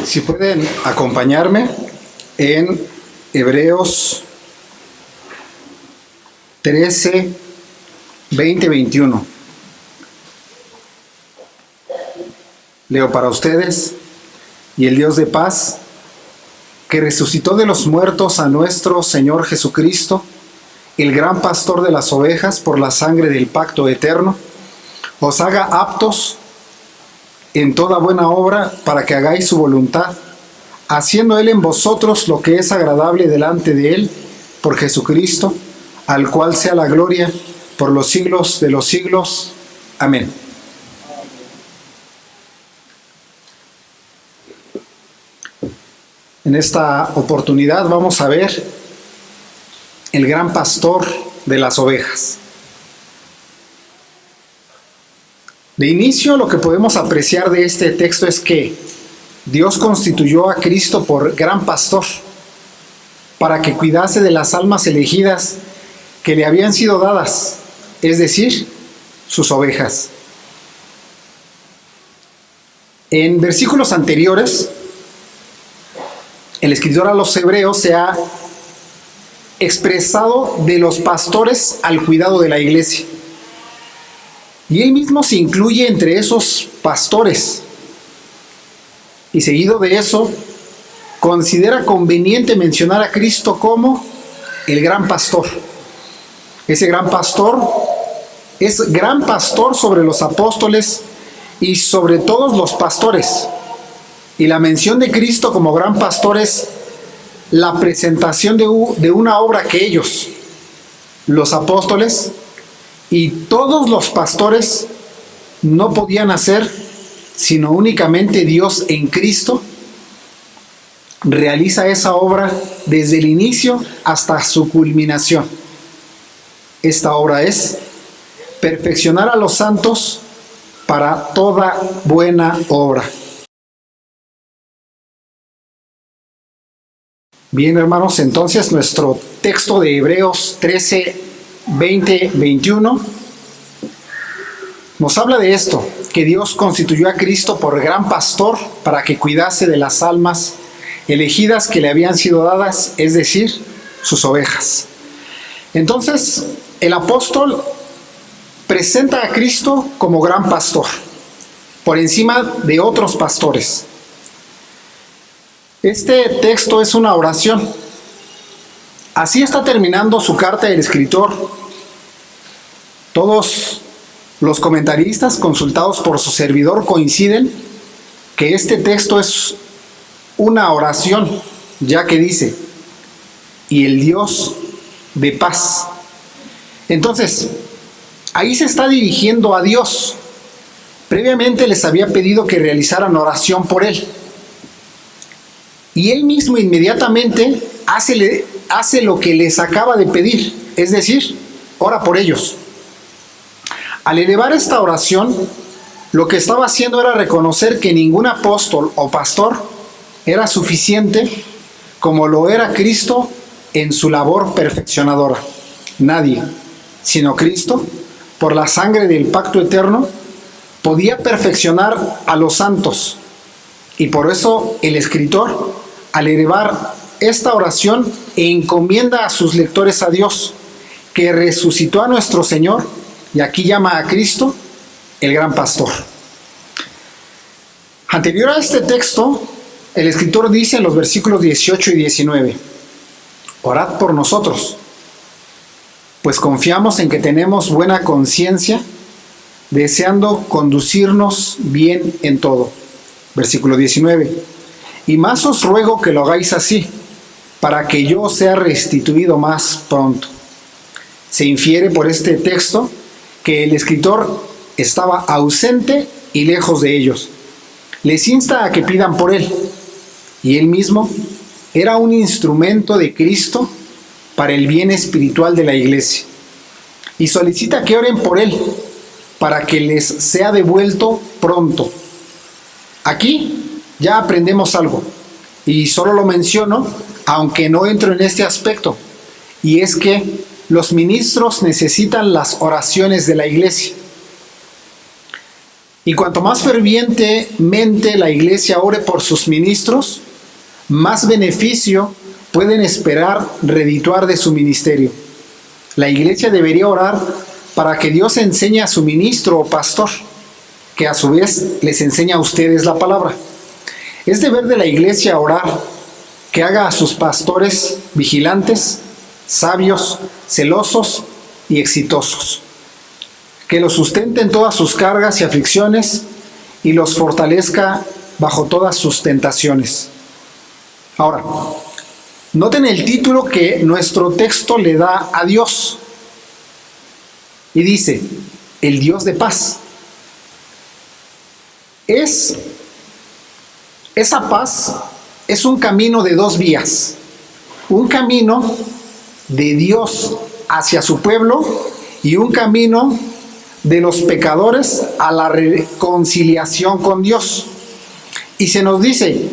Si pueden acompañarme en Hebreos 13, 20, 21. Leo para ustedes. Y el Dios de paz, que resucitó de los muertos a nuestro Señor Jesucristo, el gran pastor de las ovejas, por la sangre del pacto eterno, os haga aptos en toda buena obra para que hagáis su voluntad, haciendo Él en vosotros lo que es agradable delante de Él, por Jesucristo, al cual sea la gloria por los siglos de los siglos. Amén. En esta oportunidad vamos a ver el gran pastor de las ovejas. De inicio, lo que podemos apreciar de este texto es que Dios constituyó a Cristo por gran pastor para que cuidase de las almas elegidas que le habían sido dadas, es decir, sus ovejas. En versículos anteriores, el escritor a los hebreos se ha expresado de los pastores al cuidado de la iglesia. Y él mismo se incluye entre esos pastores. Y seguido de eso, considera conveniente mencionar a Cristo como el gran pastor. Ese gran pastor es gran pastor sobre los apóstoles y sobre todos los pastores. Y la mención de Cristo como gran pastor es la presentación de una obra que ellos, los apóstoles y todos los pastores, no podían hacer, sino únicamente Dios en Cristo realiza esa obra desde el inicio hasta su culminación. Esta obra es perfeccionar a los santos para toda buena obra. Bien, hermanos, entonces nuestro texto de Hebreos 13, 20, 21 nos habla de esto, que Dios constituyó a Cristo por gran pastor para que cuidase de las almas elegidas que le habían sido dadas, es decir, sus ovejas. Entonces, el apóstol presenta a Cristo como gran pastor, por encima de otros pastores. Este texto es una oración. Así está terminando su carta el escritor. Todos los comentaristas consultados por su servidor coinciden que este texto es una oración, ya que dice, y el Dios de paz. Entonces, ahí se está dirigiendo a Dios. Previamente les había pedido que realizaran oración por él. Y él mismo inmediatamente hace lo que les acaba de pedir, es decir, ora por ellos. Al elevar esta oración, lo que estaba haciendo era reconocer que ningún apóstol o pastor era suficiente como lo era Cristo en su labor perfeccionadora. Nadie, sino Cristo, por la sangre del pacto eterno, podía perfeccionar a los santos. Y por eso el escritor, al elevar esta oración, encomienda a sus lectores a Dios, que resucitó a nuestro Señor, y aquí llama a Cristo el gran pastor. Anterior a este texto, el escritor dice en los versículos 18 y 19, orad por nosotros, pues confiamos en que tenemos buena conciencia, deseando conducirnos bien en todo. Versículo 19. Y más os ruego que lo hagáis así, para que yo sea restituido más pronto. Se infiere por este texto que el escritor estaba ausente y lejos de ellos. Les insta a que pidan por él, y él mismo era un instrumento de Cristo para el bien espiritual de la iglesia. Y solicita que oren por él, para que les sea devuelto pronto. Aquí ya aprendemos algo, y solo lo menciono, aunque no entro en este aspecto, y es que los ministros necesitan las oraciones de la iglesia. Y cuanto más fervientemente la iglesia ore por sus ministros, más beneficio pueden esperar redituar de su ministerio. La iglesia debería orar para que Dios enseñe a su ministro o pastor, que a su vez les enseña a ustedes la palabra. Es deber de la iglesia orar que haga a sus pastores vigilantes, sabios, celosos y exitosos, que los sustente en todas sus cargas y aflicciones y los fortalezca bajo todas sus tentaciones. Ahora, noten el título que nuestro texto le da a Dios. Y dice, el Dios de paz. Esa paz es un camino de dos vías. Un camino de Dios hacia su pueblo y un camino de los pecadores a la reconciliación con Dios. Y se nos dice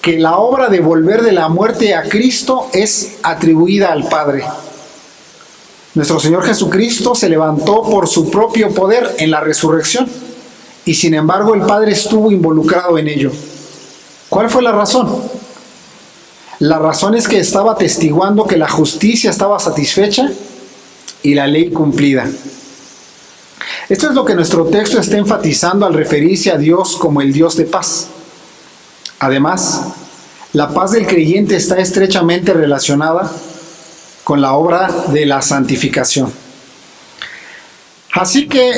que la obra de volver de la muerte a Cristo es atribuida al Padre. Nuestro Señor Jesucristo se levantó por su propio poder en la resurrección y sin embargo el Padre estuvo involucrado en ello. ¿Cuál fue la razón? La razón es que estaba atestiguando que la justicia estaba satisfecha y la ley cumplida. Esto es lo que nuestro texto está enfatizando al referirse a Dios como el Dios de paz. Además, la paz del creyente está estrechamente relacionada con la obra de la santificación. Así que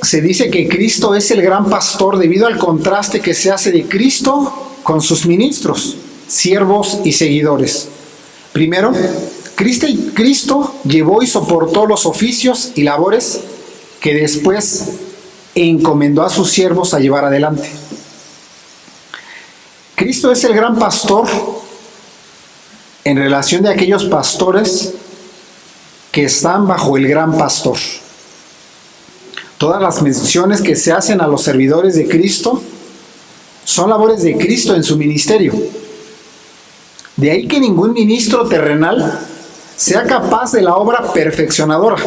se dice que Cristo es el gran pastor debido al contraste que se hace de Cristo con sus ministros, siervos y seguidores. Primero, Cristo llevó y soportó los oficios y labores que después encomendó a sus siervos a llevar adelante. Cristo es el gran pastor en relación de aquellos pastores que están bajo el gran pastor. Todas las menciones que se hacen a los servidores de Cristo son labores de Cristo en su ministerio. De ahí que ningún ministro terrenal sea capaz de la obra perfeccionadora.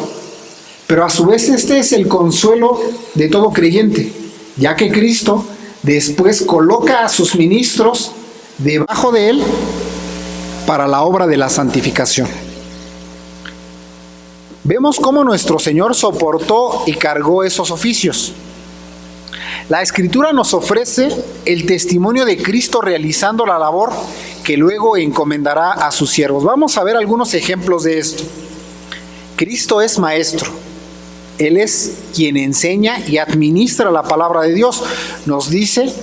Pero a su vez este es el consuelo de todo creyente, ya que Cristo después coloca a sus ministros debajo de él para la obra de la santificación. Vemos cómo nuestro Señor soportó y cargó esos oficios. La Escritura nos ofrece el testimonio de Cristo realizando la labor que luego encomendará a sus siervos. Vamos a ver algunos ejemplos de esto. Cristo es maestro. Él es quien enseña y administra la palabra de Dios. Nos dice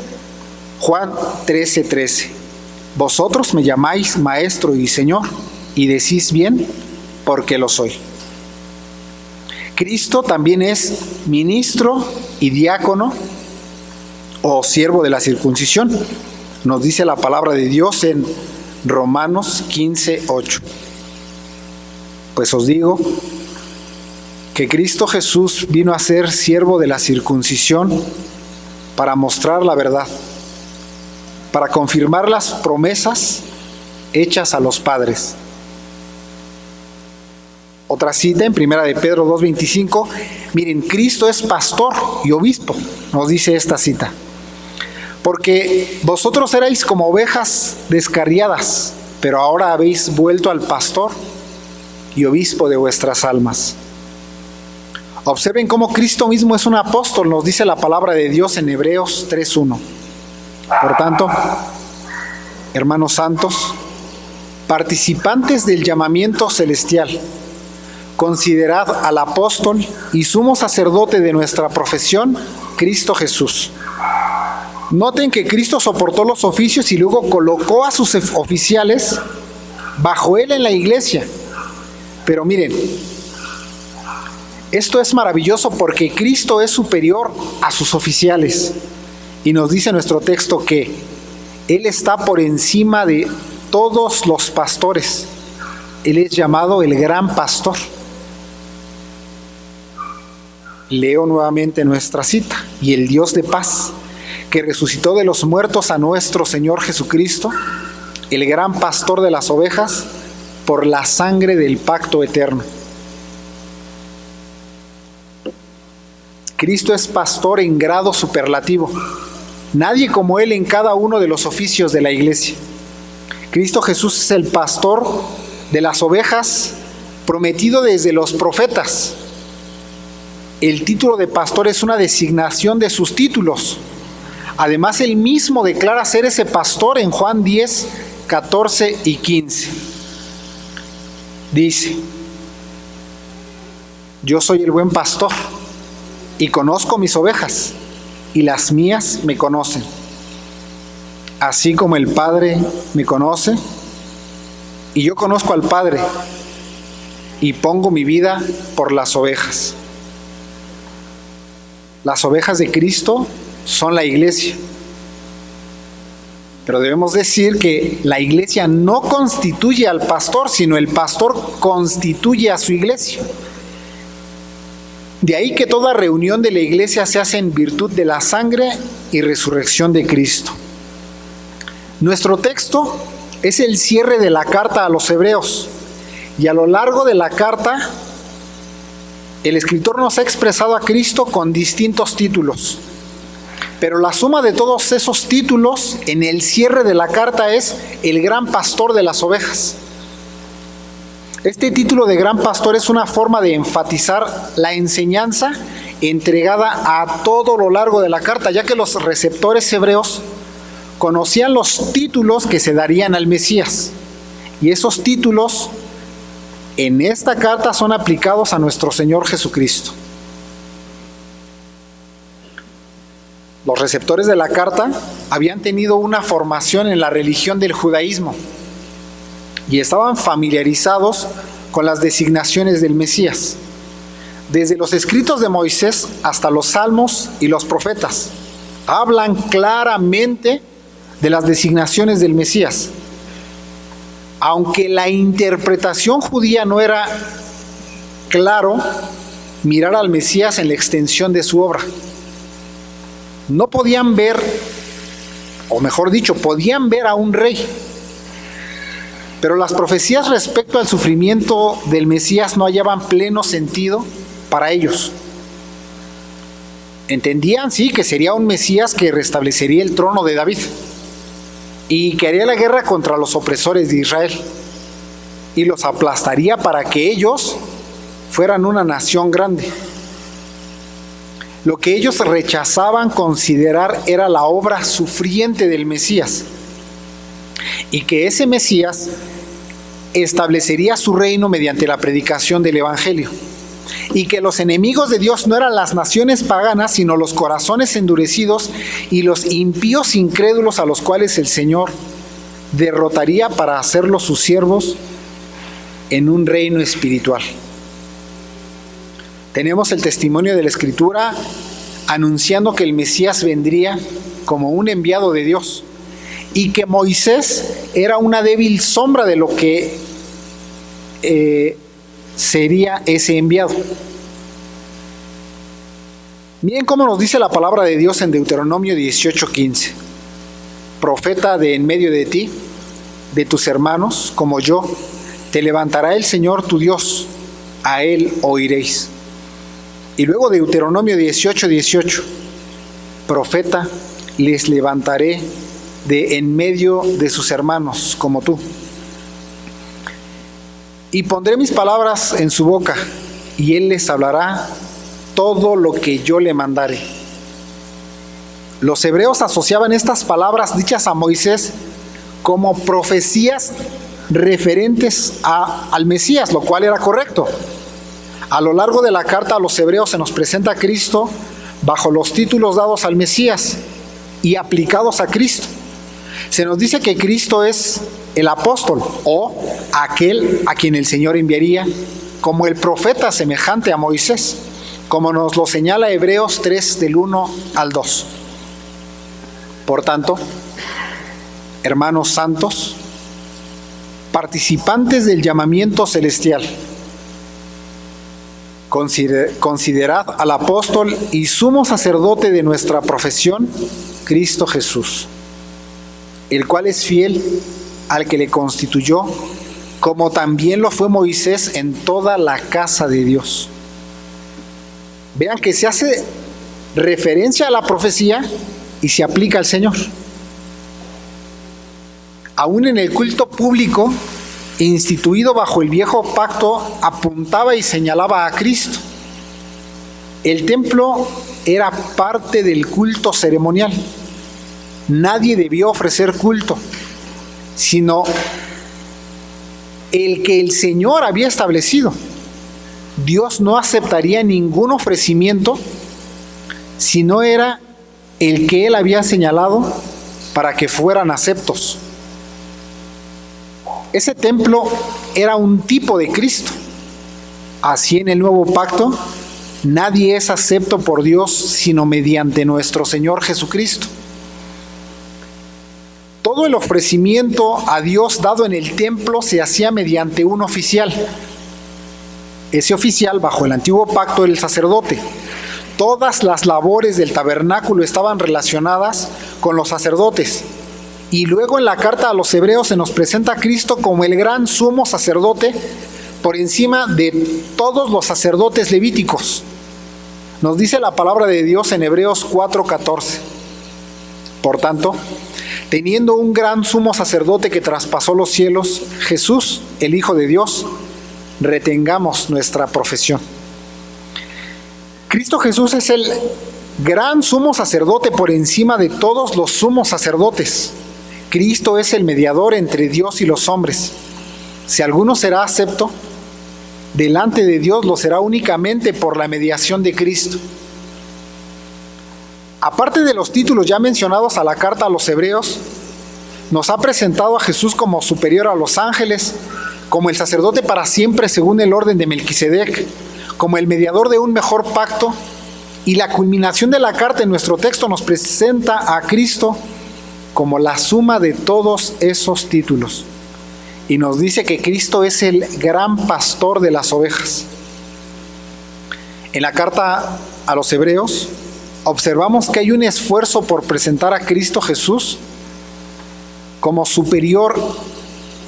Juan 13:13. Vosotros me llamáis maestro y Señor, y decís bien, porque lo soy. Cristo también es ministro y diácono o siervo de la circuncisión. Nos dice la palabra de Dios en Romanos 15:8. Pues os digo que Cristo Jesús vino a ser siervo de la circuncisión para mostrar la verdad, para confirmar las promesas hechas a los padres. Otra cita en 1 de Pedro 2:25, miren, Cristo es pastor y obispo, nos dice esta cita. Porque vosotros erais como ovejas descarriadas, pero ahora habéis vuelto al pastor y obispo de vuestras almas. Observen cómo Cristo mismo es un apóstol, nos dice la palabra de Dios en Hebreos 3:1. Por tanto, hermanos santos, participantes del llamamiento celestial, considerad al apóstol y sumo sacerdote de nuestra profesión, Cristo Jesús. Noten que Cristo soportó los oficios y luego colocó a sus oficiales bajo él en la iglesia. Pero miren, esto es maravilloso porque Cristo es superior a sus oficiales. Y nos dice nuestro texto que Él está por encima de todos los pastores. Él es llamado el gran pastor. Leo nuevamente nuestra cita. Y el Dios de paz, que resucitó de los muertos a nuestro Señor Jesucristo, el gran pastor de las ovejas, por la sangre del pacto eterno. Cristo es pastor en grado superlativo. Nadie como Él en cada uno de los oficios de la iglesia. Cristo Jesús es el pastor de las ovejas, prometido desde los profetas. El título de pastor es una designación de sus títulos. Además, Él mismo declara ser ese pastor en Juan 10, 14 y 15. Dice: yo soy el buen pastor y conozco mis ovejas, y las mías me conocen. Así como el Padre me conoce, y yo conozco al Padre, y pongo mi vida por las ovejas. Las ovejas de Cristo son la iglesia. Pero debemos decir que la iglesia no constituye al pastor, sino el pastor constituye a su iglesia. De ahí que toda reunión de la iglesia se hace en virtud de la sangre y resurrección de Cristo. Nuestro texto es el cierre de la carta a los hebreos, y a lo largo de la carta el escritor nos ha expresado a Cristo con distintos títulos. Pero la suma de todos esos títulos en el cierre de la carta es el gran pastor de las ovejas. Este título de gran pastor es una forma de enfatizar la enseñanza entregada a todo lo largo de la carta, ya que los receptores hebreos conocían los títulos que se darían al Mesías. Y esos títulos en esta carta son aplicados a nuestro Señor Jesucristo. Los receptores de la carta habían tenido una formación en la religión del judaísmo y estaban familiarizados con las designaciones del Mesías, desde los escritos de Moisés hasta los salmos y los profetas. Hablan claramente de las designaciones del Mesías. Aunque la interpretación judía no era claro, mirar al Mesías en la extensión de su obra. No podían ver, o mejor dicho, podían ver a un rey. Pero las profecías respecto al sufrimiento del Mesías no hallaban pleno sentido para ellos. Entendían, sí, que sería un Mesías que restablecería el trono de David y que haría la guerra contra los opresores de Israel y los aplastaría para que ellos fueran una nación grande. Lo que ellos rechazaban considerar era la obra sufriente del Mesías, y que ese Mesías establecería su reino mediante la predicación del Evangelio, y que los enemigos de Dios no eran las naciones paganas, sino los corazones endurecidos y los impíos incrédulos a los cuales el Señor derrotaría para hacerlos sus siervos en un reino espiritual. Tenemos el testimonio de la Escritura anunciando que el Mesías vendría como un enviado de Dios y que Moisés era una débil sombra de lo que sería ese enviado. Miren cómo nos dice la palabra de Dios en Deuteronomio 18:15. Profeta de en medio de ti, de tus hermanos, como yo, te levantará el Señor tu Dios, a Él oiréis. Y luego Deuteronomio 18:18, profeta les levantaré de en medio de sus hermanos, como tú. Y pondré mis palabras en su boca, y él les hablará todo lo que yo le mandare. Los hebreos asociaban estas palabras dichas a Moisés como profecías referentes al Mesías, lo cual era correcto. A lo largo de la carta a los hebreos se nos presenta a Cristo bajo los títulos dados al Mesías y aplicados a Cristo. Se nos dice que Cristo es el apóstol o aquel a quien el Señor enviaría como el profeta semejante a Moisés, como nos lo señala Hebreos 3 del 1 al 2. Por tanto, hermanos santos, participantes del llamamiento celestial, considerad al apóstol y sumo sacerdote de nuestra profesión, Cristo Jesús, el cual es fiel al que le constituyó, como también lo fue Moisés en toda la casa de Dios. Vean que se hace referencia a la profecía y se aplica al Señor. Aún en el culto público, instituido bajo el viejo pacto, apuntaba y señalaba a Cristo. El templo era parte del culto ceremonial. Nadie debió ofrecer culto, sino el que el Señor había establecido. Dios no aceptaría ningún ofrecimiento si no era el que Él había señalado para que fueran aceptos. Ese templo era un tipo de Cristo. Así en el nuevo pacto, nadie es acepto por Dios sino mediante nuestro Señor Jesucristo. Todo el ofrecimiento a Dios dado en el templo se hacía mediante un oficial. Ese oficial, bajo el antiguo pacto, era el sacerdote. Todas las labores del tabernáculo estaban relacionadas con los sacerdotes. Y luego en la carta a los Hebreos se nos presenta a Cristo como el gran sumo sacerdote por encima de todos los sacerdotes levíticos. Nos dice la palabra de Dios en Hebreos 4:14. Por tanto, teniendo un gran sumo sacerdote que traspasó los cielos, Jesús, el Hijo de Dios, retengamos nuestra profesión. Cristo Jesús es el gran sumo sacerdote por encima de todos los sumos sacerdotes. Cristo es el mediador entre Dios y los hombres. Si alguno será acepto, delante de Dios lo será únicamente por la mediación de Cristo. Aparte de los títulos ya mencionados a la carta a los Hebreos, nos ha presentado a Jesús como superior a los ángeles, como el sacerdote para siempre según el orden de Melquisedec, como el mediador de un mejor pacto, y la culminación de la carta en nuestro texto nos presenta a Cristo como la suma de todos esos títulos. Y nos dice que Cristo es el gran pastor de las ovejas. En la carta a los Hebreos, observamos que hay un esfuerzo por presentar a Cristo Jesús como superior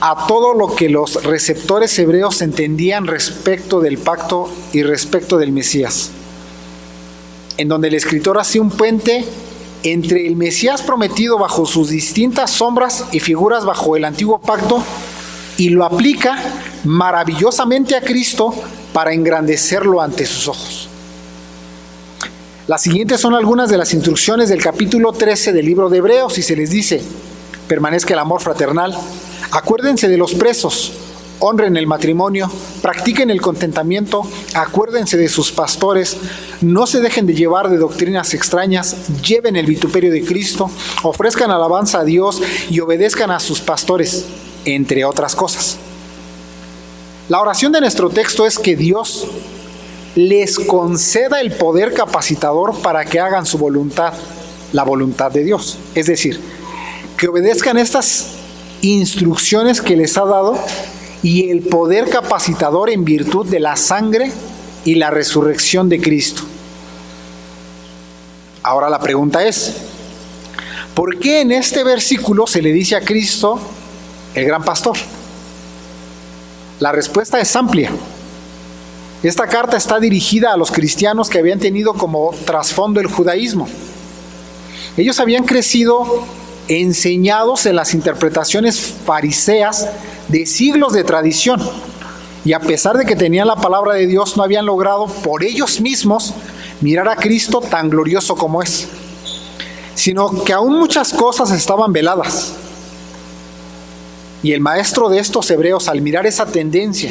a todo lo que los receptores hebreos entendían respecto del pacto y respecto del Mesías, en donde el escritor hace un puente entre el Mesías prometido bajo sus distintas sombras y figuras bajo el antiguo pacto y lo aplica maravillosamente a Cristo para engrandecerlo ante sus ojos. Las siguientes son algunas de las instrucciones del capítulo 13 del libro de Hebreos, y se les dice: permanezca el amor fraternal, acuérdense de los presos, honren el matrimonio, practiquen el contentamiento, acuérdense de sus pastores, no se dejen de llevar de doctrinas extrañas, lleven el vituperio de Cristo, ofrezcan alabanza a Dios y obedezcan a sus pastores, entre otras cosas. La oración de nuestro texto es que Dios les conceda el poder capacitador para que hagan su voluntad, la voluntad de Dios. Es decir, que obedezcan estas instrucciones que les ha dado y el poder capacitador en virtud de la sangre y la resurrección de Cristo. Ahora la pregunta es, ¿por qué en este versículo se le dice a Cristo el gran pastor? La respuesta es amplia. Esta carta está dirigida a los cristianos que habían tenido como trasfondo el judaísmo. Ellos habían crecido enseñados en las interpretaciones fariseas de siglos de tradición, y a pesar de que tenían la palabra de Dios, no habían logrado por ellos mismos mirar a Cristo tan glorioso como es, sino que aún muchas cosas estaban veladas. Y el maestro de estos hebreos, al mirar esa tendencia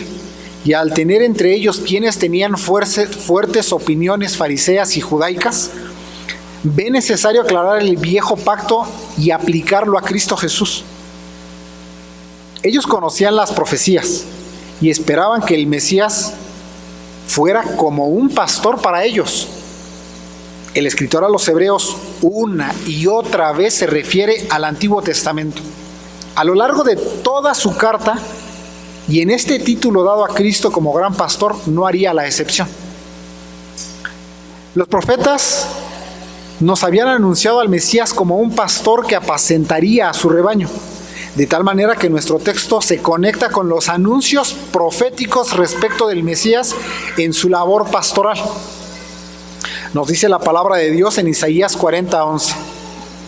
y al tener entre ellos quienes tenían fuertes opiniones fariseas y judaicas, ve necesario aclarar el viejo pacto y aplicarlo a Cristo Jesús. Ellos conocían las profecías y esperaban que el Mesías fuera como un pastor para ellos. El escritor a los Hebreos una y otra vez se refiere al Antiguo Testamento. A lo largo de toda su carta, y en este título dado a Cristo como gran pastor, no haría la excepción. Los profetas nos habían anunciado al Mesías como un pastor que apacentaría a su rebaño, de tal manera que nuestro texto se conecta con los anuncios proféticos respecto del Mesías en su labor pastoral. Nos dice la palabra de Dios en Isaías 40:11.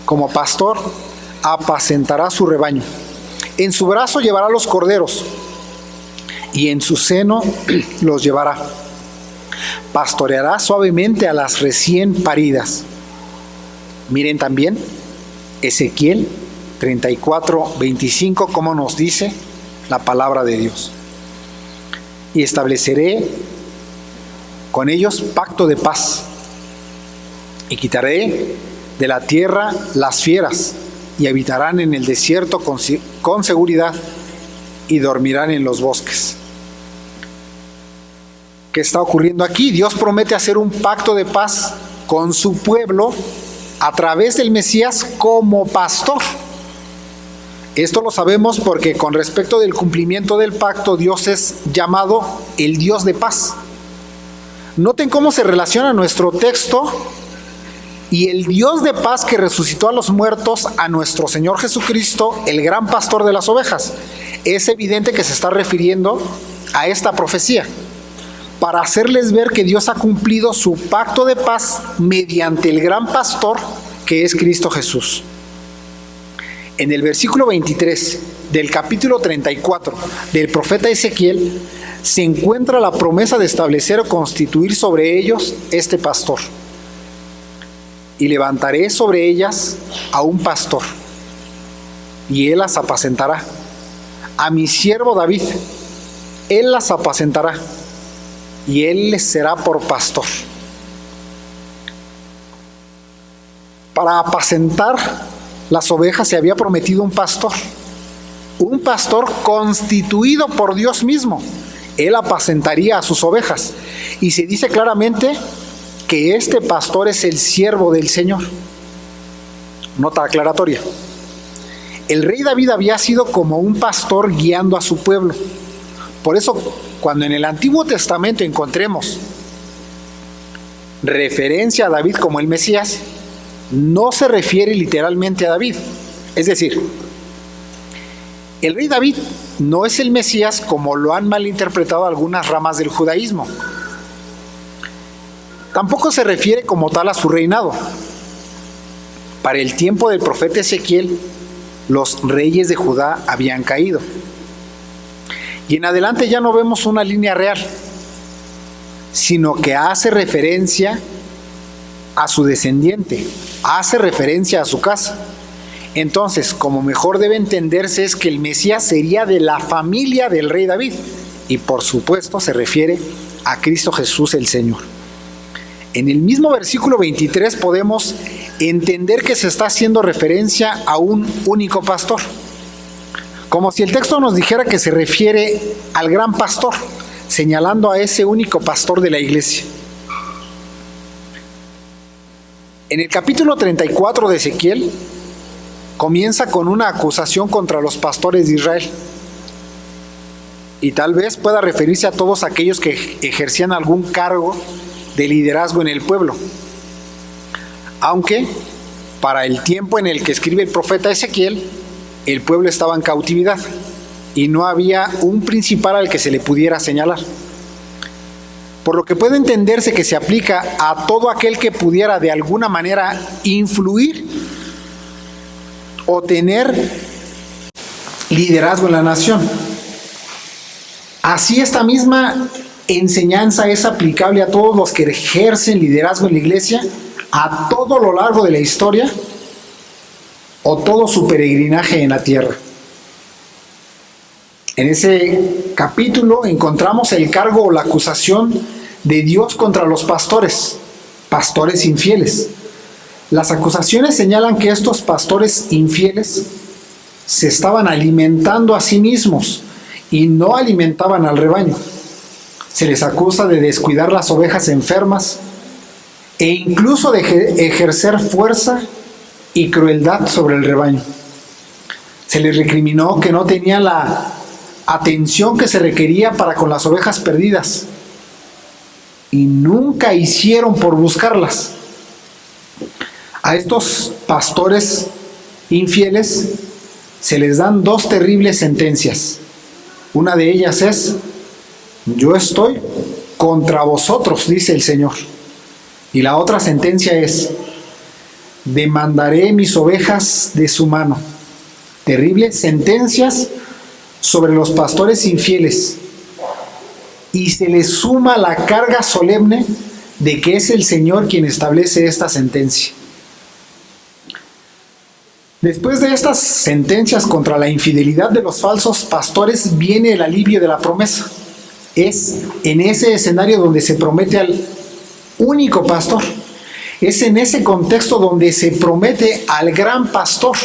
Como pastor, apacentará su rebaño. En su brazo llevará los corderos y en su seno los llevará. Pastoreará suavemente a las recién paridas. Miren también Ezequiel 34:25, como nos dice la palabra de Dios. Y estableceré con ellos pacto de paz, y quitaré de la tierra las fieras, y habitarán en el desierto con seguridad, y dormirán en los bosques. ¿Qué está ocurriendo aquí? Dios promete hacer un pacto de paz con su pueblo a través del Mesías como pastor. Esto lo sabemos porque con respecto del cumplimiento del pacto, Dios es llamado el Dios de paz. Noten cómo se relaciona nuestro texto y el Dios de paz que resucitó a los muertos a nuestro Señor Jesucristo, el gran pastor de las ovejas. Es evidente que se está refiriendo a esta profecía para hacerles ver que Dios ha cumplido su pacto de paz mediante el gran pastor que es Cristo Jesús. En el versículo 23 del capítulo 34 del profeta Ezequiel se encuentra la promesa de establecer o constituir sobre ellos este pastor. Y levantaré sobre ellas a un pastor, y él las apacentará. A mi siervo David, él las apacentará, y él les será por pastor. Para apacentar las ovejas se había prometido un pastor constituido por Dios mismo. Él apacentaría a sus ovejas. Y se dice claramente que este pastor es el siervo del Señor. Nota aclaratoria. El rey David había sido como un pastor guiando a su pueblo. Por eso, cuando en el Antiguo Testamento encontremos referencia a David como el Mesías, no se refiere literalmente a David. Es decir, el rey David no es el Mesías como lo han malinterpretado algunas ramas del judaísmo. Tampoco se refiere como tal a su reinado. Para el tiempo del profeta Ezequiel, los reyes de Judá habían caído. Y en adelante ya no vemos una línea real, sino que hace referencia a su descendiente, hace referencia a su casa. Entonces, como mejor debe entenderse es que el Mesías sería de la familia del rey David, y por supuesto se refiere a Cristo Jesús el Señor. En el mismo versículo 23 podemos entender que se está haciendo referencia a un único pastor, como si el texto nos dijera que se refiere al gran pastor, señalando a ese único pastor de la iglesia. En el capítulo 34 de Ezequiel comienza con una acusación contra los pastores de Israel, y tal vez pueda referirse a todos aquellos que ejercían algún cargo de liderazgo en el pueblo. Aunque para el tiempo en el que escribe el profeta Ezequiel, el pueblo estaba en cautividad y no había un principal al que se le pudiera señalar. Por lo que puede entenderse que se aplica a todo aquel que pudiera de alguna manera influir o tener liderazgo en la nación. Así esta misma enseñanza es aplicable a todos los que ejercen liderazgo en la iglesia a todo lo largo de la historia o todo su peregrinaje en la tierra. En ese capítulo encontramos el cargo o la acusación de Dios contra los pastores infieles. Las acusaciones señalan que estos pastores infieles se estaban alimentando a sí mismos y no alimentaban al rebaño. Se les acusa de descuidar las ovejas enfermas e incluso de ejercer fuerza y crueldad sobre el rebaño. Se les recriminó que no tenían la atención que se requería para con las ovejas perdidas y nunca hicieron por buscarlas. A estos pastores infieles se les dan dos terribles sentencias. Una de ellas es: yo estoy contra vosotros, dice el Señor. Y la otra sentencia es: demandaré mis ovejas de su mano. Terribles sentencias sobre los pastores infieles. Y se les suma la carga solemne de que es el Señor quien establece esta sentencia. Después de estas sentencias contra la infidelidad de los falsos pastores viene el alivio de la promesa. Es en ese escenario donde se promete al único pastor. Es en ese contexto donde se promete al gran pastor.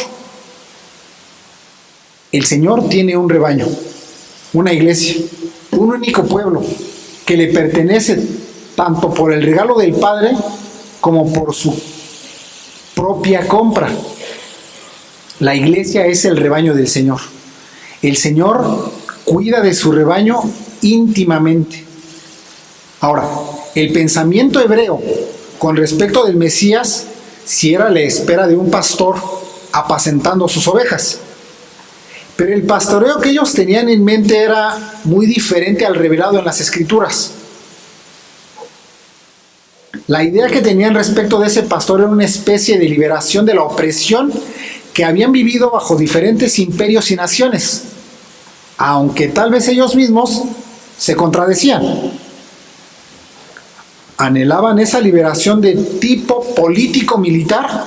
El Señor tiene un rebaño, una iglesia, un único pueblo que le pertenece tanto por el regalo del Padre como por su propia compra. La iglesia es el rebaño del Señor. El Señor cuida de su rebaño íntimamente. Ahora, el pensamiento hebreo con respecto del Mesías sí era la espera de un pastor apacentando sus ovejas. Pero el pastoreo que ellos tenían en mente era muy diferente al revelado en las Escrituras. La idea que tenían respecto de ese pastor era una especie de liberación de la opresión que habían vivido bajo diferentes imperios y naciones, aunque tal vez ellos mismos se contradecían. Anhelaban esa liberación de tipo político-militar,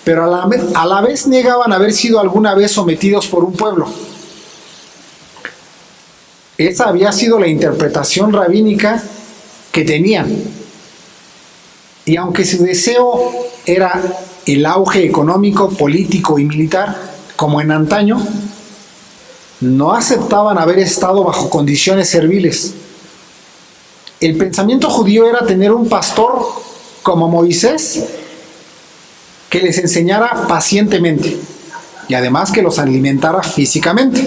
pero a la vez negaban haber sido alguna vez sometidos por un pueblo. Esa había sido la interpretación rabínica que tenían. Y aunque su deseo era el auge económico, político y militar, como en antaño, no aceptaban haber estado bajo condiciones serviles. El pensamiento judío era tener un pastor como Moisés que les enseñara pacientemente y además que los alimentara físicamente.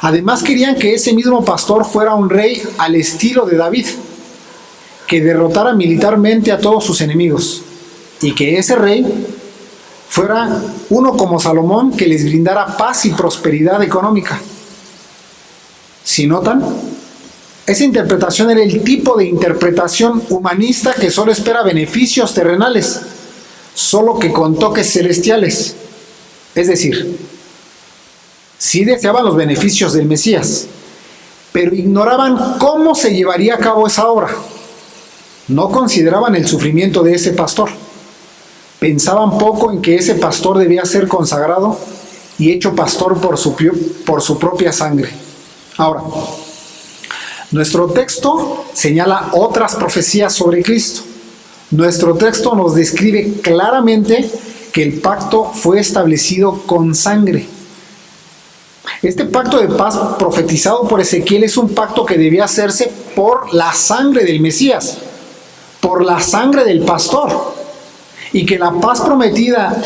Además querían que ese mismo pastor fuera un rey al estilo de David, que derrotara militarmente a todos sus enemigos, y que ese rey fuera uno como Salomón que les brindara paz y prosperidad económica. Si notan, esa interpretación era el tipo de interpretación humanista que solo espera beneficios terrenales, solo que con toques celestiales. Es decir, sí deseaban los beneficios del Mesías, pero ignoraban cómo se llevaría a cabo esa obra. No consideraban el sufrimiento de ese pastor. Pensaban poco en que ese pastor debía ser consagrado y hecho pastor por su propia sangre. Ahora, nuestro texto señala otras profecías sobre Cristo. Nuestro texto nos describe claramente que el pacto fue establecido con sangre. Este pacto de paz profetizado por Ezequiel es un pacto que debía hacerse por la sangre del Mesías, por la sangre del pastor, y que la paz prometida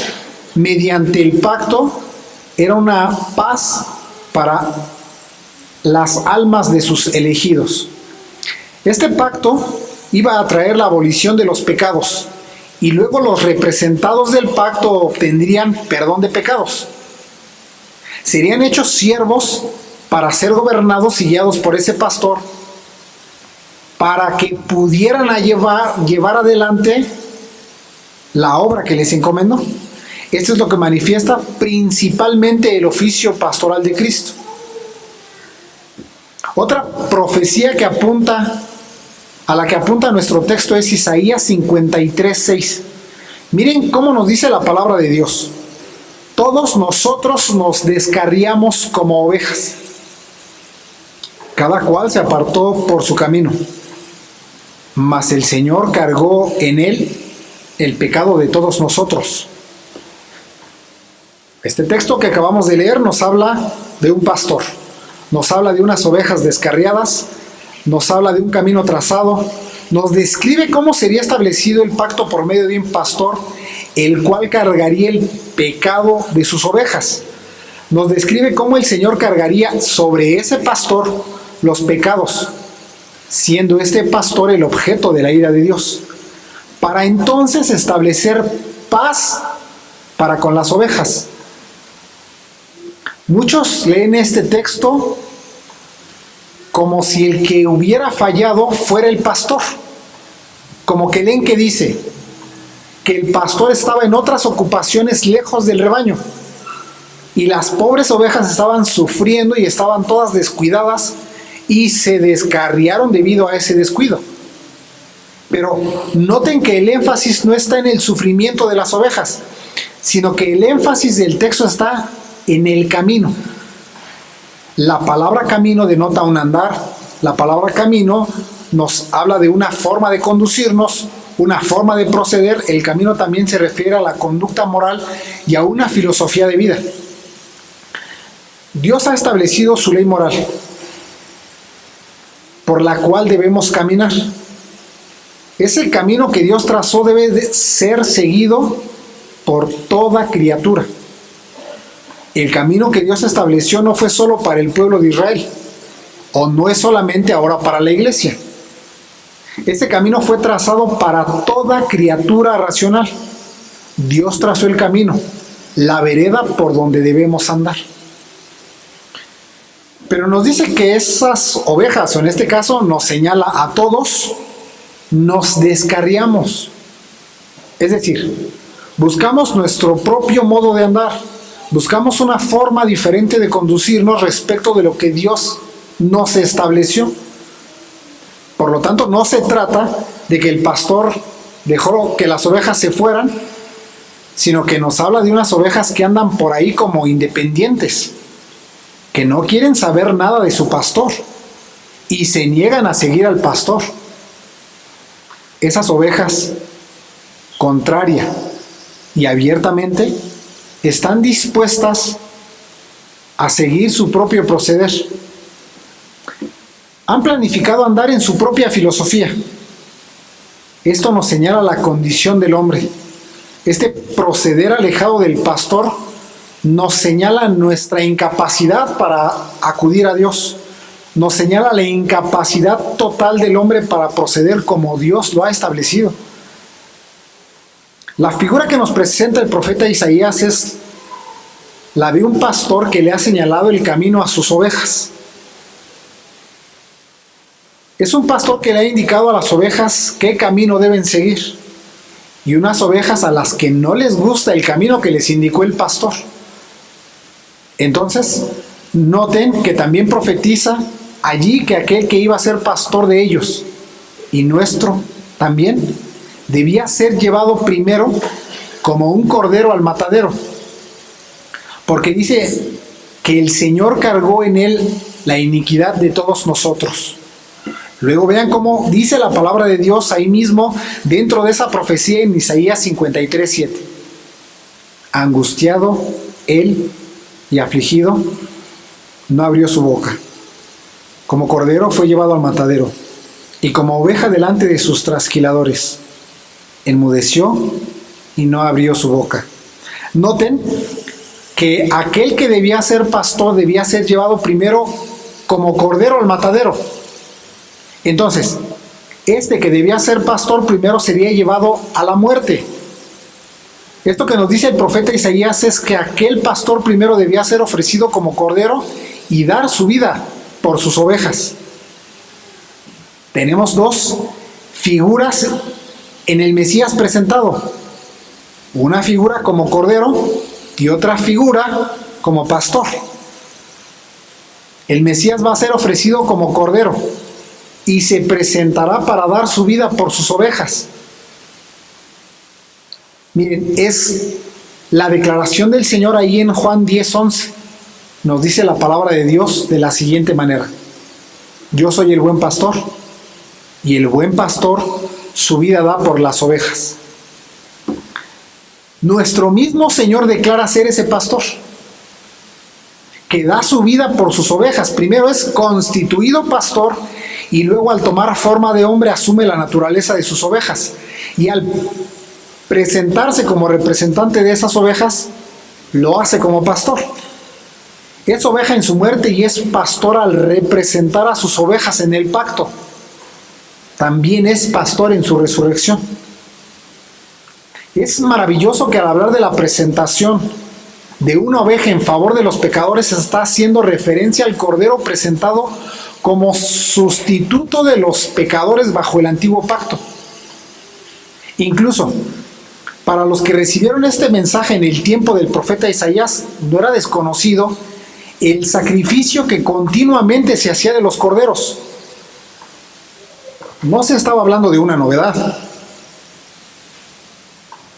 mediante el pacto era una paz para las almas de sus elegidos. Este pacto iba a traer la abolición de los pecados y luego los representados del pacto obtendrían perdón de pecados. Serían hechos siervos para ser gobernados y guiados por ese pastor, para que pudieran llevar adelante la obra que les encomendó. Esto es lo que manifiesta principalmente el oficio pastoral de Cristo. Otra profecía a la que apunta nuestro texto es Isaías 53:6. Miren cómo nos dice la palabra de Dios: todos nosotros nos descarriamos como ovejas, cada cual se apartó por su camino, mas el Señor cargó en él el pecado de todos nosotros. Este texto que acabamos de leer nos habla de un pastor, nos habla de unas ovejas descarriadas, nos habla de un camino trazado, nos describe cómo sería establecido el pacto por medio de un pastor, el cual cargaría el pecado de sus ovejas. Nos describe cómo el Señor cargaría sobre ese pastor los pecados, siendo este pastor el objeto de la ira de Dios, para entonces establecer paz para con las ovejas. Muchos leen este texto como si el que hubiera fallado fuera el pastor. como Quelén, que dice que el pastor estaba en otras ocupaciones lejos del rebaño y las pobres ovejas estaban sufriendo y estaban todas descuidadas y se descarriaron debido a ese descuido. Pero noten que el énfasis no está en el sufrimiento de las ovejas, sino que el énfasis del texto está en el camino. La palabra camino denota un andar. La palabra camino nos habla de una forma de conducirnos, una forma de proceder. El camino también se refiere a la conducta moral y a una filosofía de vida. Dios ha establecido su ley moral, por la cual debemos caminar. Ese camino que Dios trazó debe de ser seguido por toda criatura. El camino que Dios estableció no fue solo para el pueblo de Israel, o no es solamente ahora para la iglesia. Ese camino fue trazado para toda criatura racional. Dios trazó el camino, la vereda por donde debemos andar. Pero nos dice que esas ovejas, o en este caso nos señala a todos, nos descarriamos. Es decir, buscamos nuestro propio modo de andar, buscamos una forma diferente de conducirnos respecto de lo que Dios nos estableció. Por lo tanto, no se trata de que el pastor dejó que las ovejas se fueran, sino que nos habla de unas ovejas que andan por ahí como independientes, que no quieren saber nada de su pastor y se niegan a seguir al pastor. Esas ovejas, contraria y abiertamente, están dispuestas a seguir su propio proceder. Han planificado andar en su propia filosofía. Esto nos señala la condición del hombre. Este proceder alejado del pastor nos señala nuestra incapacidad para acudir a Dios. Nos señala la incapacidad total del hombre para proceder como Dios lo ha establecido. La figura que nos presenta el profeta Isaías es la de un pastor que le ha señalado el camino a sus ovejas. Es un pastor que le ha indicado a las ovejas qué camino deben seguir, y unas ovejas a las que no les gusta el camino que les indicó el pastor. Entonces, noten que también profetiza allí que aquel que iba a ser pastor de ellos y nuestro también debía ser llevado primero como un cordero al matadero, porque dice que el Señor cargó en él la iniquidad de todos nosotros. Luego vean cómo dice la palabra de Dios ahí mismo dentro de esa profecía en Isaías 53:7. Angustiado él y afligido, no abrió su boca. Como cordero fue llevado al matadero, y como oveja delante de sus trasquiladores, enmudeció y no abrió su boca. Noten que aquel que debía ser pastor debía ser llevado primero como cordero al matadero. Entonces, este que debía ser pastor primero sería llevado a la muerte. Esto que nos dice el profeta Isaías es que aquel pastor primero debía ser ofrecido como cordero y dar su vida por sus ovejas. Tenemos dos figuras en el Mesías presentado. Una figura como cordero y otra figura como pastor. El Mesías va a ser ofrecido como cordero y se presentará para dar su vida por sus ovejas. Miren, es la declaración del Señor ahí en Juan 10:11. Nos dice la palabra de Dios de la siguiente manera: yo soy el buen pastor, y el buen pastor su vida da por las ovejas. Nuestro mismo Señor declara ser ese pastor, que da su vida por sus ovejas. Primero es constituido pastor, y luego al tomar forma de hombre asume la naturaleza de sus ovejas. Y al presentarse como representante de esas ovejas, lo hace como pastor. Es oveja en su muerte y es pastor al representar a sus ovejas en el pacto. También es pastor en su resurrección. Es maravilloso que al hablar de la presentación de una oveja en favor de los pecadores se está haciendo referencia al cordero presentado como sustituto de los pecadores bajo el antiguo pacto. Incluso para los que recibieron este mensaje en el tiempo del profeta Isaías, no era desconocido el sacrificio que continuamente se hacía de los corderos. No se estaba hablando de una novedad,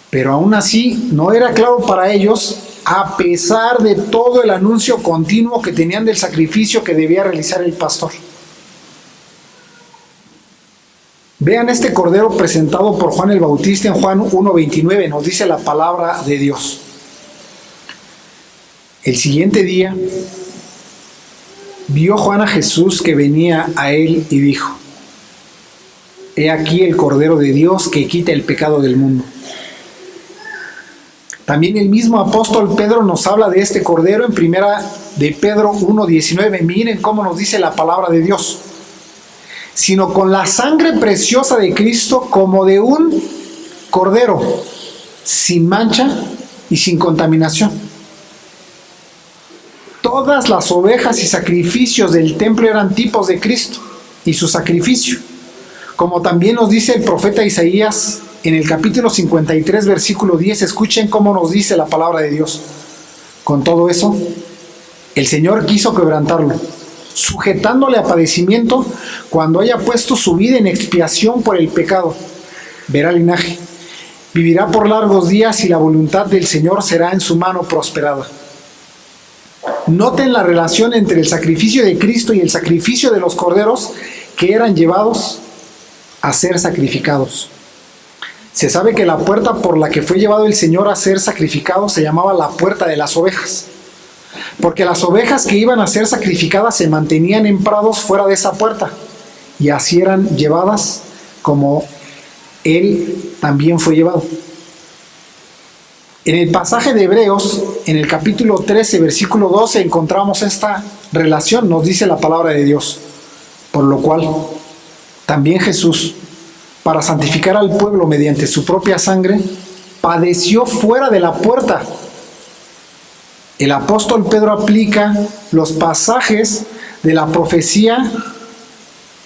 pero aún así no era claro para ellos, a pesar de todo el anuncio continuo que tenían del sacrificio que debía realizar el pastor. Vean este cordero presentado por Juan el Bautista en Juan 1:29, nos dice la palabra de Dios. El siguiente día vio Juan a Jesús que venía a él y dijo: He aquí el Cordero de Dios que quita el pecado del mundo. También el mismo apóstol Pedro nos habla de este Cordero en primera de Pedro 1:19. Miren cómo nos dice la palabra de Dios. Sino con la sangre preciosa de Cristo, como de un Cordero, sin mancha y sin contaminación. Todas las ovejas y sacrificios del templo eran tipos de Cristo y su sacrificio, como también nos dice el profeta Isaías en el capítulo 53, versículo 10. Escuchen cómo nos dice la palabra de Dios. Con todo eso, el Señor quiso quebrantarlo, sujetándole a padecimiento cuando haya puesto su vida en expiación por el pecado. Verá linaje, vivirá por largos días y la voluntad del Señor será en su mano prosperada. Noten la relación entre el sacrificio de Cristo y el sacrificio de los corderos que eran llevados a ser sacrificados. Se sabe que la puerta por la que fue llevado el Señor a ser sacrificado se llamaba la puerta de las ovejas, porque las ovejas que iban a ser sacrificadas se mantenían en prados fuera de esa puerta, y así eran llevadas como Él también fue llevado. En el pasaje de Hebreos, en el capítulo 13, versículo 12, encontramos esta relación, nos dice la palabra de Dios. Por lo cual, también Jesús, para santificar al pueblo mediante su propia sangre, padeció fuera de la puerta. El apóstol Pedro aplica los pasajes de la profecía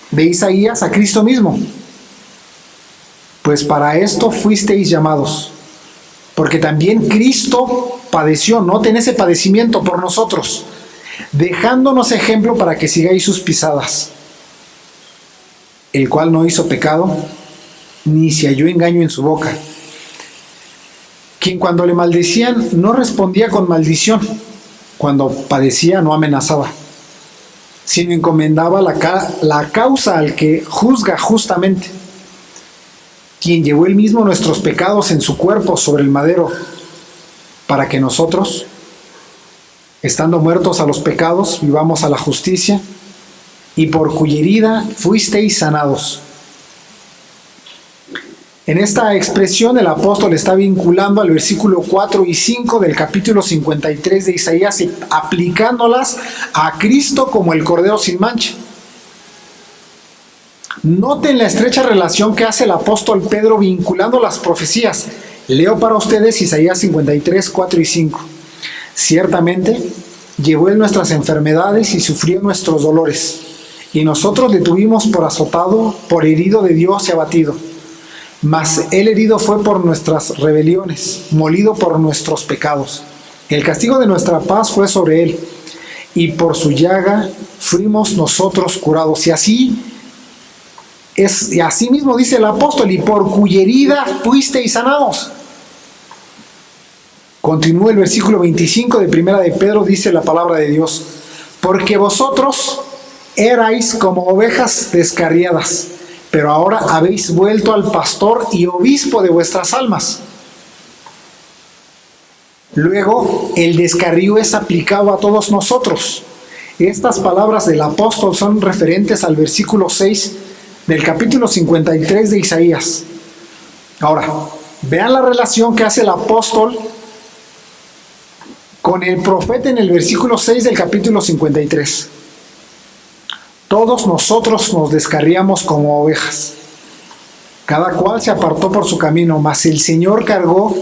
de Isaías a Cristo mismo. Pues para esto fuisteis llamados, porque también Cristo padeció, noten ese padecimiento por nosotros, dejándonos ejemplo para que sigáis sus pisadas, el cual no hizo pecado, ni se halló engaño en su boca, quien cuando le maldecían no respondía con maldición, cuando padecía no amenazaba, sino encomendaba la causa al que juzga justamente, quien llevó él mismo nuestros pecados en su cuerpo sobre el madero, para que nosotros, estando muertos a los pecados, vivamos a la justicia, y por cuya herida fuisteis sanados. En esta expresión el apóstol está vinculando al versículo 4 y 5 del capítulo 53 de Isaías y aplicándolas a Cristo como el Cordero sin mancha. Noten la estrecha relación que hace el apóstol Pedro vinculando las profecías. Leo para ustedes Isaías 53, 4 y 5. Ciertamente llevó él nuestras enfermedades y sufrió nuestros dolores, y nosotros le tuvimos por azotado, por herido de Dios y abatido. Mas él herido fue por nuestras rebeliones, molido por nuestros pecados. El castigo de nuestra paz fue sobre él, y por su llaga fuimos nosotros curados. Y así mismo dice el apóstol, y por cuya herida fuisteis sanados. Continúa el versículo 25 de primera de Pedro, dice la palabra de Dios: porque vosotros erais como ovejas descarriadas, pero ahora habéis vuelto al pastor y obispo de vuestras almas. Luego, el descarrío es aplicado a todos nosotros. Estas palabras del apóstol son referentes al versículo 6 del capítulo 53 de Isaías. Ahora, vean la relación que hace el apóstol con el profeta en el versículo 6 del capítulo 53. Todos nosotros nos descarriamos como ovejas, cada cual se apartó por su camino, mas el Señor cargó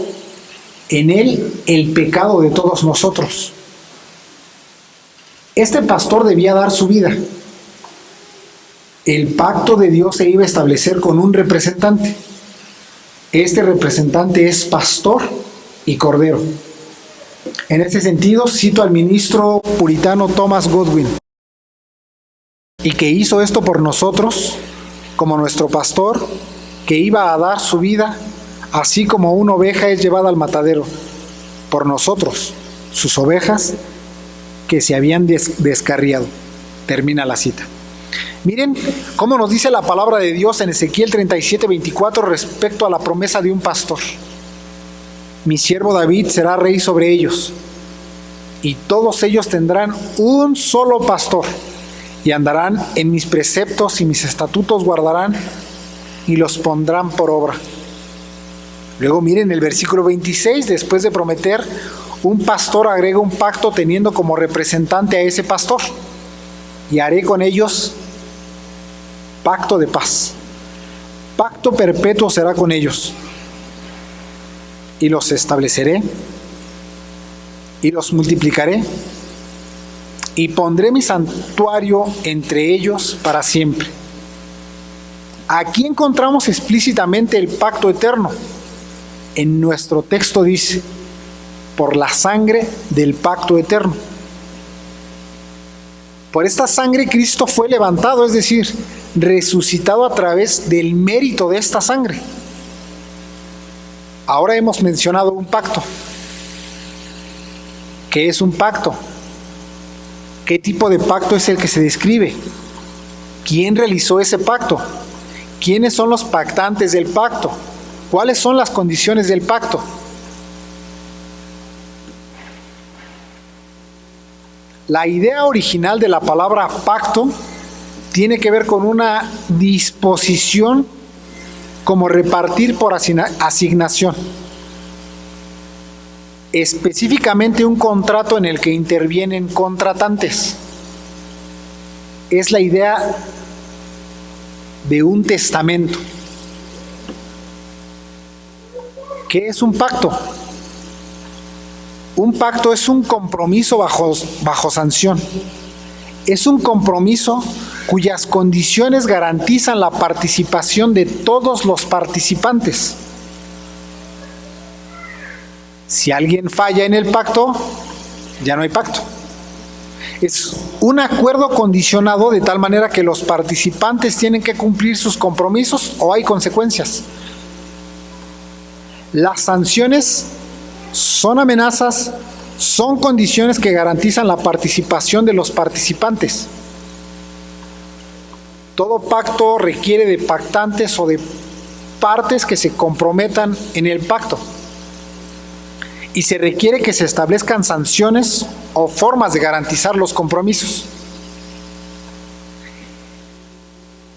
en él el pecado de todos nosotros. Este pastor debía dar su vida. El pacto de Dios se iba a establecer con un representante. Este representante es pastor y cordero. En ese sentido, cito al ministro puritano Thomas Godwin, y que hizo esto por nosotros, como nuestro pastor, que iba a dar su vida, así como una oveja es llevada al matadero, por nosotros, sus ovejas, que se habían descarriado. Termina la cita. Miren cómo nos dice la palabra de Dios en Ezequiel 37:24 respecto a la promesa de un pastor. Mi siervo David será rey sobre ellos, y todos ellos tendrán un solo pastor, y andarán en mis preceptos y mis estatutos guardarán, y los pondrán por obra. Luego miren el versículo 26, después de prometer, un pastor agrega un pacto teniendo como representante a ese pastor. Y haré con ellos pacto de paz. Pacto perpetuo será con ellos. Y los estableceré, y los multiplicaré, y pondré mi santuario entre ellos para siempre. Aquí encontramos explícitamente el pacto eterno. En nuestro texto dice, por la sangre del pacto eterno. Por esta sangre Cristo fue levantado, es decir, resucitado a través del mérito de esta sangre. Ahora hemos mencionado un pacto. ¿Qué es un pacto? ¿Qué tipo de pacto es el que se describe? ¿Quién realizó ese pacto? ¿Quiénes son los pactantes del pacto? ¿Cuáles son las condiciones del pacto? La idea original de la palabra pacto tiene que ver con una disposición como repartir por asignación. Específicamente un contrato en el que intervienen contratantes. Es la idea de un testamento. ¿Qué es un pacto? Un pacto es un compromiso bajo sanción. Es un compromiso cuyas condiciones garantizan la participación de todos los participantes. Si alguien falla en el pacto, ya no hay pacto. Es un acuerdo condicionado de tal manera que los participantes tienen que cumplir sus compromisos o hay consecuencias. Las sanciones son amenazas, son condiciones que garantizan la participación de los participantes. Todo pacto requiere de pactantes o de partes que se comprometan en el pacto. Y se requiere que se establezcan sanciones o formas de garantizar los compromisos.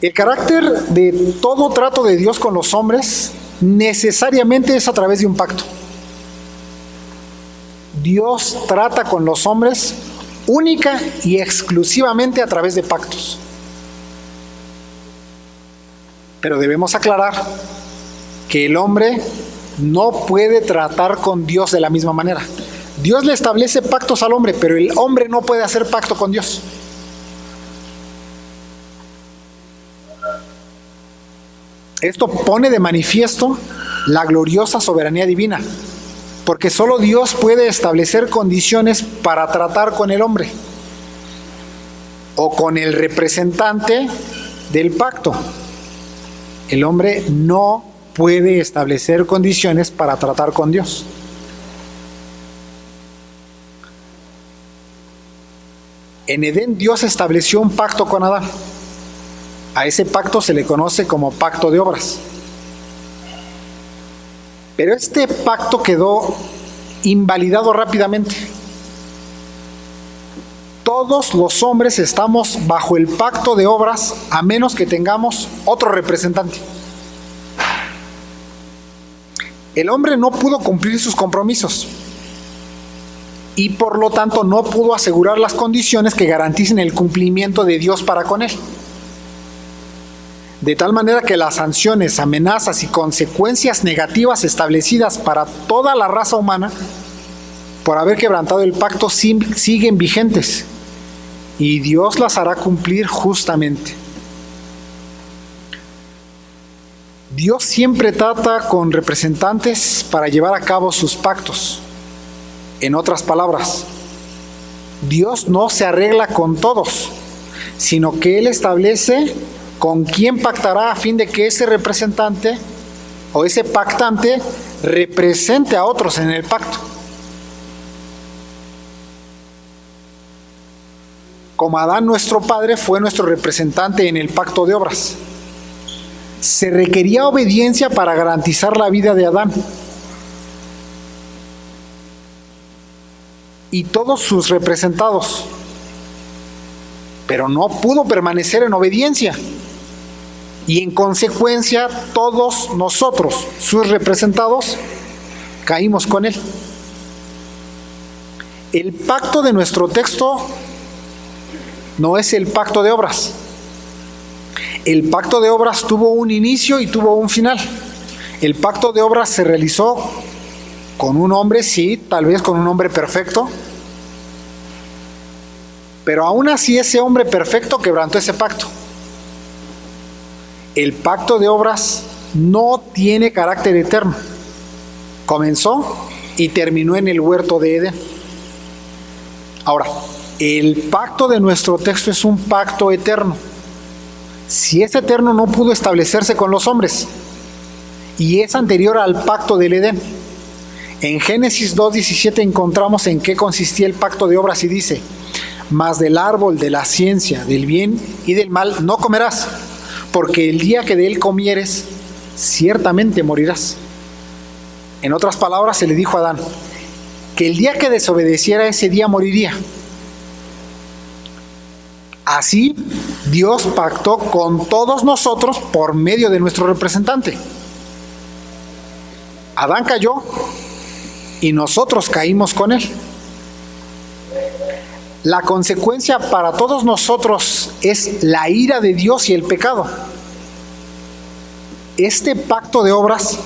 El carácter de todo trato de Dios con los hombres necesariamente es a través de un pacto. Dios trata con los hombres única y exclusivamente a través de pactos. Pero debemos aclarar que el hombre no puede tratar con Dios de la misma manera. Dios le establece pactos al hombre, pero el hombre no puede hacer pacto con Dios. Esto pone de manifiesto la gloriosa soberanía divina, porque solo Dios puede establecer condiciones para tratar con el hombre o con el representante del pacto. El hombre no puede establecer condiciones para tratar con Dios. En Edén Dios estableció un pacto con Adán. A ese pacto se le conoce como pacto de obras. Pero este pacto quedó invalidado rápidamente. Todos los hombres estamos bajo el pacto de obras a menos que tengamos otro representante. El hombre no pudo cumplir sus compromisos y por lo tanto no pudo asegurar las condiciones que garanticen el cumplimiento de Dios para con él. De tal manera que las sanciones, amenazas y consecuencias negativas establecidas para toda la raza humana por haber quebrantado el pacto siguen vigentes y Dios las hará cumplir justamente. Dios siempre trata con representantes para llevar a cabo sus pactos. En otras palabras, Dios no se arregla con todos, sino que Él establece con quién pactará a fin de que ese representante o ese pactante represente a otros en el pacto. Como Adán, nuestro padre, fue nuestro representante en el pacto de obras, se requería obediencia para garantizar la vida de Adán y todos sus representados, pero no pudo permanecer en obediencia y en consecuencia todos nosotros, sus representados, caímos con él. El pacto de nuestro texto no es el pacto de obras. El pacto de obras tuvo un inicio y tuvo un final. El pacto de obras se realizó con un hombre, sí, tal vez con un hombre perfecto, pero aún así ese hombre perfecto quebrantó ese pacto. El pacto de obras no tiene carácter eterno. Comenzó y terminó en el huerto de Edén. Ahora, el pacto de nuestro texto es un pacto eterno. Si es eterno, no pudo establecerse con los hombres y es anterior al pacto del Edén. En Génesis 2:17 encontramos en qué consistía el pacto de obras y dice: mas del árbol de la ciencia, del bien y del mal no comerás, porque el día que de él comieres, ciertamente morirás. En otras palabras, se le dijo a Adán que el día que desobedeciera, ese día moriría. Así, Dios pactó con todos nosotros por medio de nuestro representante. Adán cayó y nosotros caímos con él. La consecuencia para todos nosotros es la ira de Dios y el pecado. Este pacto de obras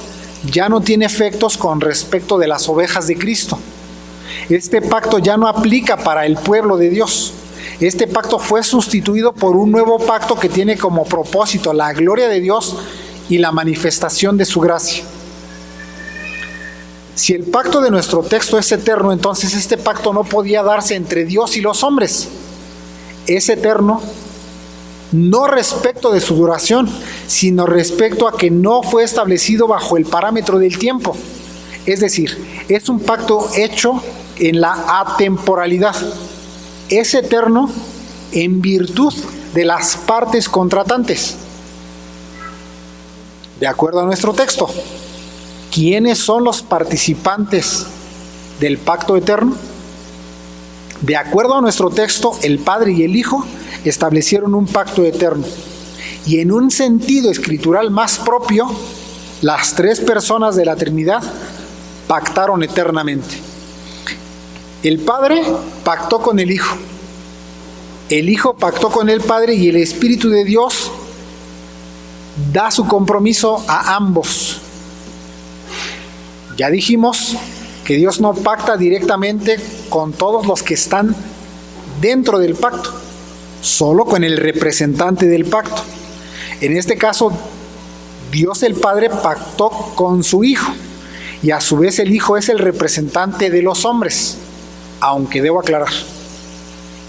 ya no tiene efectos con respecto de las ovejas de Cristo. Este pacto ya no aplica para el pueblo de Dios. Este pacto fue sustituido por un nuevo pacto que tiene como propósito la gloria de Dios y la manifestación de su gracia. Si el pacto de nuestro texto es eterno, entonces este pacto no podía darse entre Dios y los hombres. Es eterno no respecto de su duración, sino respecto a que no fue establecido bajo el parámetro del tiempo. Es decir, es un pacto hecho en la atemporalidad. Es eterno en virtud de las partes contratantes. De acuerdo a nuestro texto, ¿quiénes son los participantes del pacto eterno? De acuerdo a nuestro texto, el Padre y el Hijo establecieron un pacto eterno. Y en un sentido escritural más propio, las tres personas de la Trinidad pactaron eternamente. El Padre pactó con el Hijo. El Hijo pactó con el Padre y el Espíritu de Dios da su compromiso a ambos. Ya dijimos que Dios no pacta directamente con todos los que están dentro del pacto, solo con el representante del pacto. En este caso, Dios el Padre pactó con su Hijo y a su vez el Hijo es el representante de los hombres, aunque debo aclarar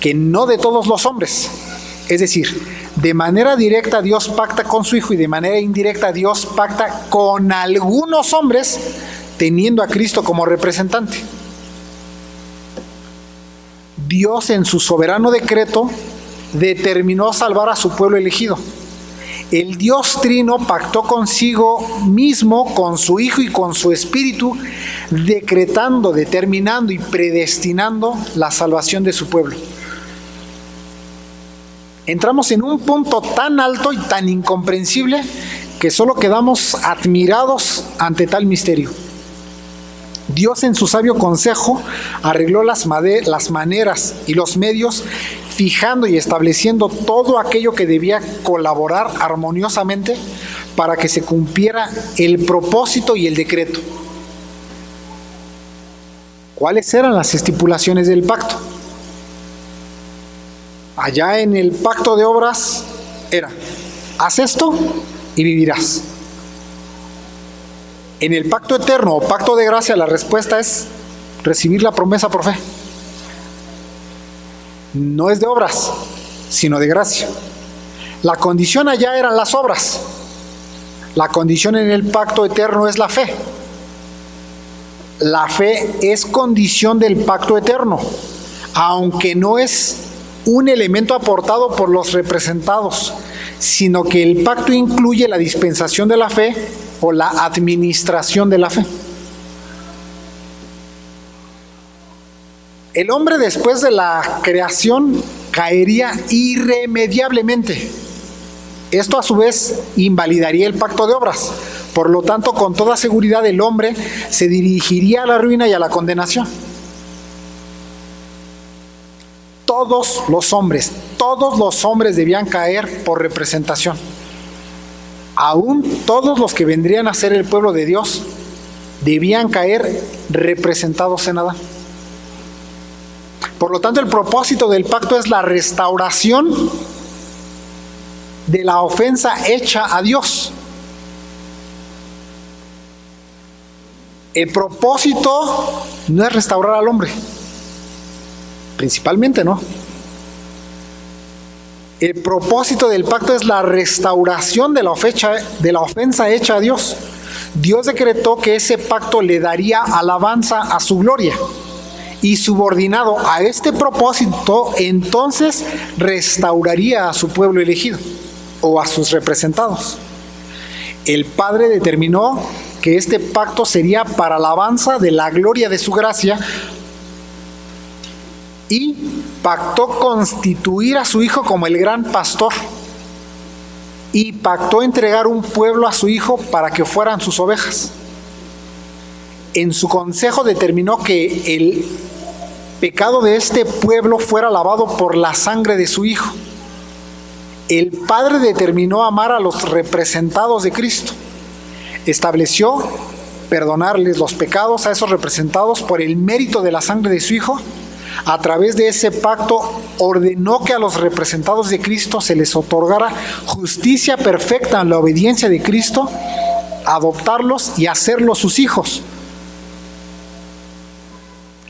que no de todos los hombres. Es decir, de manera directa Dios pacta con su Hijo y de manera indirecta Dios pacta con algunos hombres teniendo a Cristo como representante. Dios en su soberano decreto determinó salvar a su pueblo elegido. El Dios Trino pactó consigo mismo, con su Hijo y con su Espíritu, decretando, determinando y predestinando la salvación de su pueblo. Entramos en un punto tan alto y tan incomprensible que solo quedamos admirados ante tal misterio. Dios en su sabio consejo arregló las maneras y los medios, fijando y estableciendo todo aquello que debía colaborar armoniosamente para que se cumpliera el propósito y el decreto. ¿Cuáles eran las estipulaciones del pacto? Allá en el pacto de obras era: haz esto y vivirás. En el pacto eterno o pacto de gracia, la respuesta es recibir la promesa por fe. No es de obras, sino de gracia. La condición allá eran las obras. La condición en el pacto eterno es la fe. La fe es condición del pacto eterno, aunque no es un elemento aportado por los representados, sino que el pacto incluye la dispensación de la fe o la administración de la fe. El hombre después de la creación caería irremediablemente. Esto a su vez invalidaría el pacto de obras. Por lo tanto, con toda seguridad el hombre se dirigiría a la ruina y a la condenación. Todos los hombres debían caer por representación. Aún todos los que vendrían a ser el pueblo de Dios debían caer representados en Adán. Por lo tanto, el propósito del pacto es la restauración de la ofensa hecha a Dios. El propósito no es restaurar al hombre, principalmente no. El propósito del pacto es la restauración de la ofensa hecha a Dios. Dios decretó que ese pacto le daría alabanza a su gloria. Y subordinado a este propósito, entonces restauraría a su pueblo elegido o a sus representados. El Padre determinó que este pacto sería para alabanza de la gloria de su gracia y pactó constituir a su Hijo como el gran pastor y pactó entregar un pueblo a su Hijo para que fueran sus ovejas. En su consejo determinó que el pecado de este pueblo fuera lavado por la sangre de su Hijo. El Padre determinó amar a los representados de Cristo. Estableció perdonarles los pecados a esos representados por el mérito de la sangre de su Hijo. A través de ese pacto ordenó que a los representados de Cristo se les otorgara justicia perfecta en la obediencia de Cristo, adoptarlos y hacerlos sus hijos.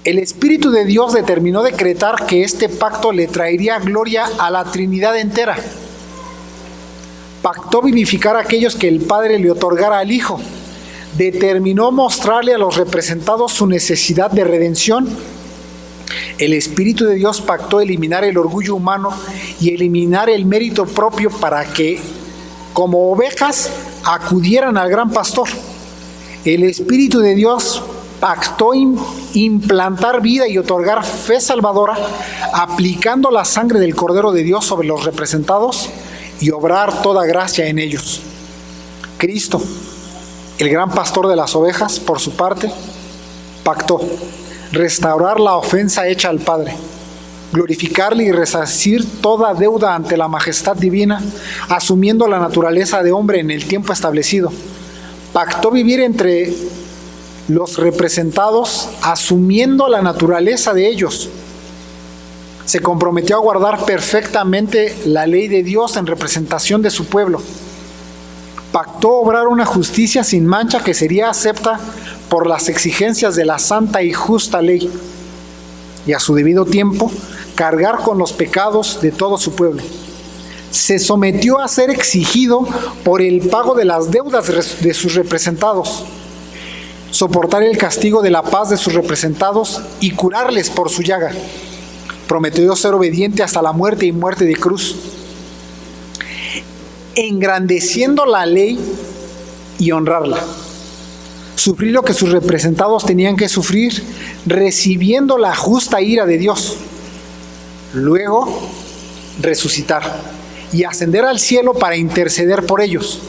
El Espíritu de Dios determinó decretar que este pacto le traería gloria a la Trinidad entera. Pactó vivificar a aquellos que el Padre le otorgara al Hijo. Determinó mostrarle a los representados su necesidad de redención. El Espíritu de Dios pactó eliminar el orgullo humano y eliminar el mérito propio para que, como ovejas, acudieran al gran pastor. El Espíritu de Dios pactó implantar vida y otorgar fe salvadora, aplicando la sangre del Cordero de Dios sobre los representados y obrar toda gracia en ellos. Cristo, el gran pastor de las ovejas, por su parte, pactó restaurar la ofensa hecha al Padre, glorificarle y resarcir toda deuda ante la majestad divina, asumiendo la naturaleza de hombre en el tiempo establecido. Pactó vivir entre los representados, asumiendo la naturaleza de ellos. Se comprometió a guardar perfectamente la ley de Dios en representación de su pueblo. Pactó obrar una justicia sin mancha que sería acepta por las exigencias de la santa y justa ley, y a su debido tiempo cargar con los pecados de todo su pueblo. Se sometió a ser exigido por el pago de las deudas de sus representados, soportar el castigo de la paz de sus representados y curarles por su llaga. Prometió ser obediente hasta la muerte y muerte de cruz, engrandeciendo la ley y honrarla. Sufrir lo que sus representados tenían que sufrir, recibiendo la justa ira de Dios. Luego, resucitar y ascender al cielo para interceder por ellos.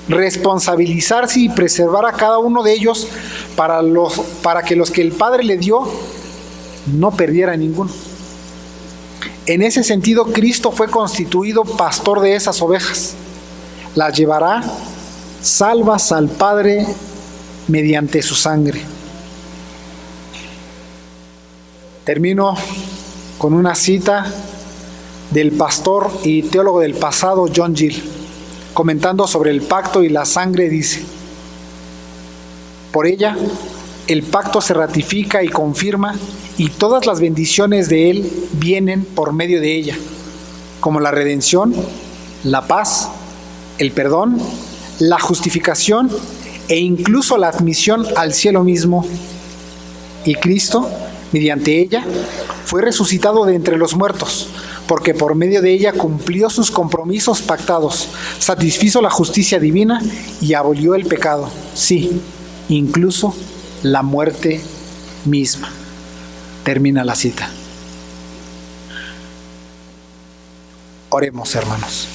Responsabilizarse y preservar a cada uno de ellos para que los que el Padre le dio no perdiera ninguno. En ese sentido, Cristo fue constituido pastor de esas ovejas. Las llevará salvas al Padre mediante su sangre. Termino con una cita del pastor y teólogo del pasado John Gill, comentando sobre el pacto y la sangre, dice: Por ella, el pacto se ratifica y confirma, y todas las bendiciones de Él vienen por medio de ella, como la redención, la paz, el perdón, la justificación e incluso la admisión al cielo mismo. Y Cristo, mediante ella, fue resucitado de entre los muertos, porque por medio de ella cumplió sus compromisos pactados, satisfizo la justicia divina y abolió el pecado, sí, incluso la muerte misma. Termina la cita. Oremos, hermanos.